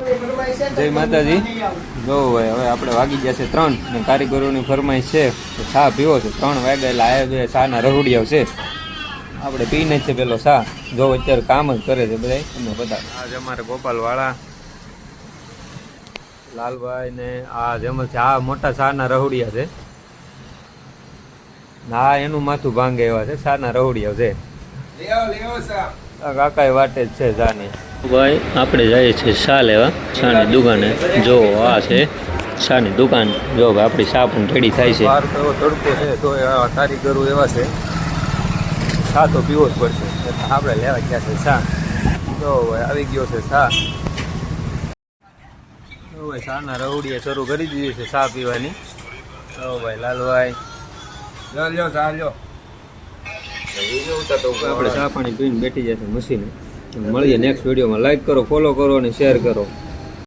જય માતાજી। જો ભાઈ હવે આપણે વાગી ગયા છે 3 ને કારીગરોની ફરમાઈશ છે ચા પીવો છે। 3 વાગ્યા એટલે આ ચાના રહોડિયા છે આપણે પીને જ છે પેલો ચા। જો અત્યારે કામ જ કરે છે બધા તમને બધા। આજ અમારે ગોપાલવાળા લાલભાઈ ને આ જેમ છે આ મોટા ચાના રહોડિયા છે। ના એનું માથું ભાંગે એવા છે ચાના રહોડિયા છે। કાકા વાટે જ છે ચાની। ભાઈ આપણે જઈએ છીએ ચા લેવા ચાની દુકાને। જો આ છે ચાની દુકાન। જો ભાઈ આપણી ચા પણ રેડી થાય છે। બહાર તો એવો તડકો છે તો કારીગરો એવા છે ચા તો પીવો જ પડશે એટલે આપણે લેવા ગયા છે ચા। જો ભાઈ આવી ગયો છે ચા। જો ભાઈ ચાના રહોડિયા શરૂ કરી દીધી છે ચા પીવાની। જો ભાઈ લાલભાઈ આપણે ચા પાણી પીને બેઠી જશે મશીને। મળીએ નેક્સ્ટ વિડીયોમાં। લાઈક કરો, ફોલો કરો અને શેર કરો।